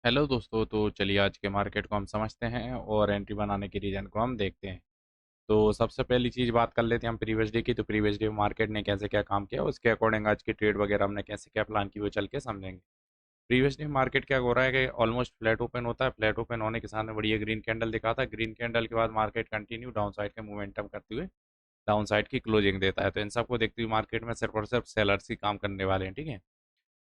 Hello दोस्तों, तो चलिए आज के मार्केट को हम समझते हैं और एंट्री बनाने के रीज़न को हम देखते हैं। तो सबसे पहली चीज़ बात कर लेते हैं हम प्रीवियस डे की। तो प्रीवियस डे मार्केट ने कैसे क्या काम किया, उसके अकॉर्डिंग आज की ट्रेड वगैरह हमने कैसे क्या प्लान की वो चल के समझेंगे। प्रीवियस डे मार्केट क्या हो रहा है कि ऑलमोस्ट फ्लैट ओपन होता है। फ्लैट ओपन होने के साथ में बढ़िया ग्रीन कैंडल दिखाता है। ग्रीन कैंडल के बाद मार्केट कंटिन्यू डाउन साइड का मोमेंटम करते हुए डाउन साइड की क्लोजिंग देता है। तो इन सबको देखते हुए मार्केट में सिर्फ और सिर्फ सेलर्स ही काम करने वाले हैं, ठीक है।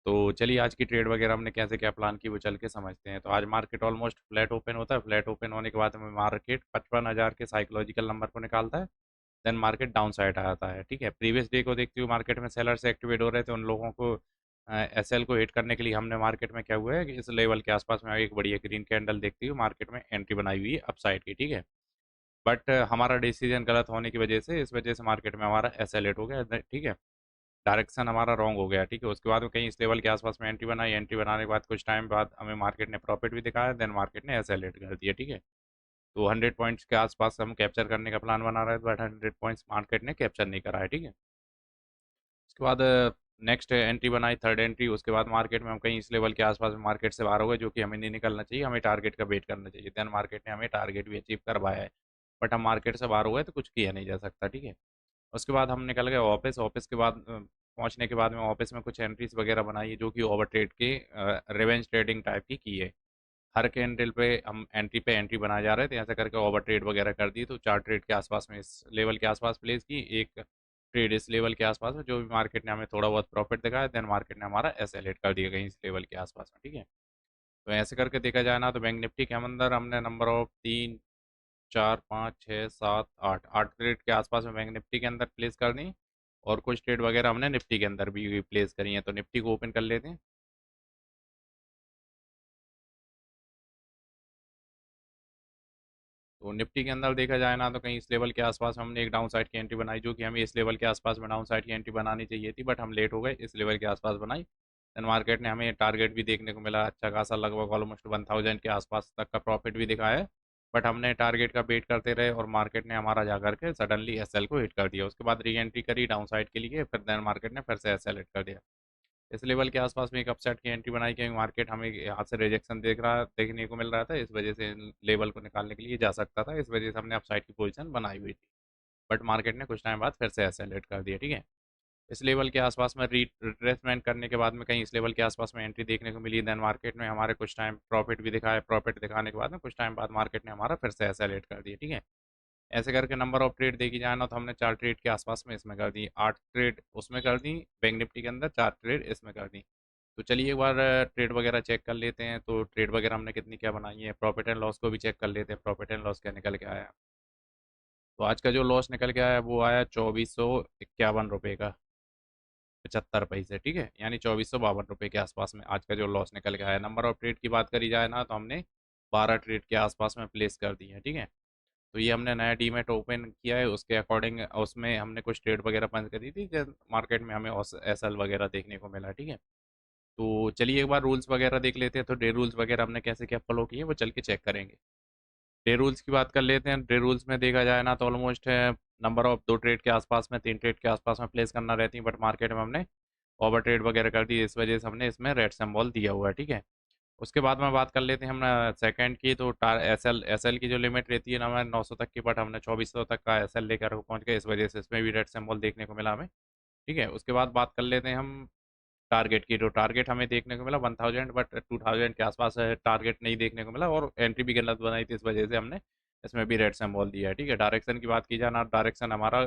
तो चलिए आज की ट्रेड वगैरह हमने कैसे क्या प्लान की वो चल के समझते हैं। तो आज मार्केट ऑलमोस्ट फ्लैट ओपन होता है। फ्लैट ओपन होने के बाद में मार्केट 55,000 के साइकोलॉजिकल नंबर को निकालता है। देन मार्केट डाउन साइड आता है, ठीक है। प्रीवियस डे को देखते हुए मार्केट में सेलर से एक्टिवेट हो रहे थे। उन लोगों को एस एल को हिट करने के लिए हमने मार्केट में क्या हुआ है कि इस लेवल के आसपास में एक बढ़िया ग्रीन कैंडल देखते हुए मार्केट में एंट्री बनाई हुई है अपसाइड की, ठीक है। बट हमारा डिसीजन गलत होने की वजह से इस वजह से मार्केट में हमारा एस एल हिट हो गया, ठीक है। डायरेक्शन हमारा रॉन्ग हो गया, ठीक है। उसके बाद में कहीं इस लेवल के आसपास में एंट्री बनाई। एंट्री बनाने के बाद कुछ टाइम बाद हमें मार्केट ने प्रॉफिट भी दिखाया। देन मार्केट ने एसेलेरेट कर दिया, ठीक है। तो 100 पॉइंट्स के आसपास हम कैप्चर करने का प्लान बना रहे थे, बट 100 पॉइंट्स मार्केट ने कैप्चर नहीं करा है, ठीक है। उसके बाद नेक्स्ट एंट्री बनाई, थर्ड एंट्री। उसके बाद मार्केट में हम कहीं इस लेवल के आसपास में मार्केट से बाहर हो गए, जो कि हमें नहीं निकलना चाहिए। हमें टारगेट का वेट करना चाहिए। देन मार्केट ने हमें टारगेट भी अचीव करवाया है, बट हम मार्केट से बाहर हो गए तो कुछ किया नहीं जा सकता, ठीक है। उसके बाद हम निकल गए ऑफिस। ऑफिस के बाद पहुंचने के बाद में ऑफिस में कुछ एंट्रीज वगैरह बनाई है, जो कि ओवर ट्रेड के रिवेंज ट्रेडिंग टाइप की है। हर कैंडल पे हम एंट्री बनाए जा रहे थे, ऐसा करके ओवर ट्रेड वगैरह कर दी। तो 4 ट्रेड के आसपास में इस लेवल के आसपास प्लेस की, एक ट्रेड इस लेवल के आसपास में, जो भी मार्केट ने हमें थोड़ा बहुत प्रॉफिट दिखाया। देन मार्केट ने हमारा एसेलेट कर दिया कहीं इस लेवल के आसपास में, ठीक है। तो ऐसे करके देखा जाए ना, तो बैंक निफ्टी के अंदर हमने नंबर ऑफ 3, 4, 5, 6, 7, 8 ट्रेड के आसपास में बैंक निफ्टी के अंदर प्लेस कर दी। और कुछ ट्रेड वगैरह हमने निफ्टी के अंदर भी प्लेस करी हैं। तो निफ्टी को ओपन कर लेते हैं। तो निफ्टी के अंदर देखा जाए ना, तो कहीं इस लेवल के आसपास हमने एक डाउन साइड की एंट्री बनाई, जो कि हमें इस लेवल के आसपास में डाउन साइड की एंट्री बनानी चाहिए थी, बट हम लेट हो गए। इस लेवल के आसपास बनाई। देन मार्केट ने हमें टारगेट भी देखने को मिला अच्छा खासा, लगभग ऑलमोस्ट 1000 के आसपास तक का प्रॉफिट भी दिखाया है। बट हमने टारगेट का वेट करते रहे और मार्केट ने हमारा जा करके सडनली एस एल को हिट कर दिया। उसके बाद री एंट्री करी डाउन साइड के लिए, फिर देन मार्केट ने फिर से एस एल हिट कर दिया। इस लेवल के आसपास में एक अपसाइड की एंट्री बनाई, क्योंकि मार्केट हमें यहाँ से रिजेक्शन देखने को मिल रहा था। इस वजह से लेवल को निकालने के लिए जा सकता था, इस वजह से हमने अपसाइड की पोजीशन बनाई हुई थी। बट मार्केट ने कुछ टाइम बाद फिर से एक्सेलरेट कर दिया, ठीक है। इस लेवल के आसपास में रिट्रेसमेंट करने के बाद में कहीं इस लेवल के आसपास में एंट्री देखने को मिली। देन मार्केट में हमारे कुछ टाइम प्रॉफिट भी दिखाया। प्रॉफिट दिखाने के बाद में कुछ टाइम बाद मार्केट ने हमारा फिर से एक्सेलरेट कर दिया, ठीक है। ऐसे करके नंबर ऑफ ट्रेड देखी जाए ना, तो हमने 4 ट्रेड के आसपास में इसमें कर दी, 8 ट्रेड उसमें कर दी बैंक निफ्टी के अंदर, 4 ट्रेड इसमें कर दी। तो चलिए एक बार ट्रेड वगैरह चेक कर लेते हैं। तो ट्रेड वगैरह हमने कितनी क्या बनाई है, प्रॉफिट एंड लॉस को भी चेक कर लेते हैं, प्रॉफिट एंड लॉस क्या निकल के आया। तो आज का जो लॉस निकल के आया वो आया 2451 रुपये का 75 पैसे, ठीक है। यानी 2452 रुपये के आसपास में आज का जो लॉस निकल के आया। नंबर ऑफ ट्रेड की बात करी जाए ना, तो हमने 12 ट्रेड के आसपास में प्लेस कर दी है, ठीक है। तो ये हमने नया डीमेट ओपन किया है, उसके अकॉर्डिंग उसमें हमने कुछ ट्रेड वगैरह बंद करी थी, जब मार्केट में हमें एस एल वगैरह देखने को मिला, ठीक है। तो चलिए एक बार रूल्स वगैरह देख लेते हैं। तो डे रूल्स वगैरह हमने कैसे क्या फॉलो किए वो चल के चेक करेंगे। डे रूल्स की बात कर लेते हैं। डे रूल्स में देखा जाए ना, तो ऑलमोस्ट नंबर ऑफ 2 ट्रेड के आसपास में, 3 ट्रेड के आसपास में प्लेस करना रहती है। बट मार्केट में हमने ओवर ट्रेड वगैरह कर दी, इस वजह से हमने इसमें रेड सिंबल दिया हुआ है, ठीक है। उसके बाद में बात कर लेते हैं हम सेकंड की। तो एस एल की जो लिमिट रहती है ना हमारे 900 तक की, बट हमने 2400 तक का एस एल लेकर पहुंच गए, इस वजह से इसमें भी रेड सिंबल देखने को मिला हमें, ठीक है। उसके बाद बात कर लेते हैं हम टारगेट की। तो टारगेट हमें देखने को मिला 1000, बट 2000 के आसपास टारगेट नहीं देखने को मिला, और एंट्री भी गलत बनाई थी, इस वजह से हमने इसमें भी रेड सिंबल दिया है, ठीक है। डायरेक्शन की बात की जाए ना, डायरेक्शन हमारा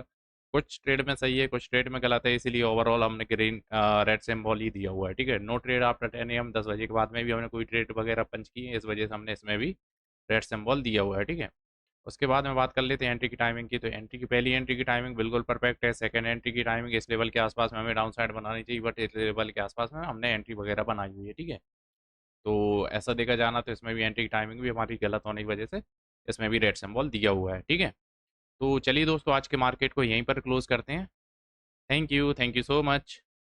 कुछ ट्रेड में सही है, कुछ ट्रेड में गलत है, इसीलिए ओवरऑल हमने ग्रीन रेड सिंबल ही दिया हुआ है, ठीक है। नो ट्रेड आफ्टर 10 AM, 10 बजे के बाद में भी हमने कोई ट्रेड वगैरह पंच की है, इस वजह से हमने इसमें भी रेड सिंबल दिया हुआ है, ठीक है। उसके बाद में बात कर लेते हैं एंट्री की टाइमिंग की। तो एंट्री की पहली एंट्री की टाइमिंग बिल्कुल परफेक्ट है। सेकंड एंट्री की टाइमिंग इस लेवल के आसपास में हमें डाउन साइड बनानी चाहिए, बट इस लेवल के आसपास में हमने एंट्री वगैरह बनाई हुई है, ठीक है। तो ऐसा देखा जाना, तो इसमें भी एंट्री की टाइमिंग भी हमारी गलत होने की वजह से इसमें भी रेड सिंबल दिया हुआ है, ठीक है। तो चलिए दोस्तों, आज के मार्केट को यहीं पर क्लोज करते हैं। Thank you so much.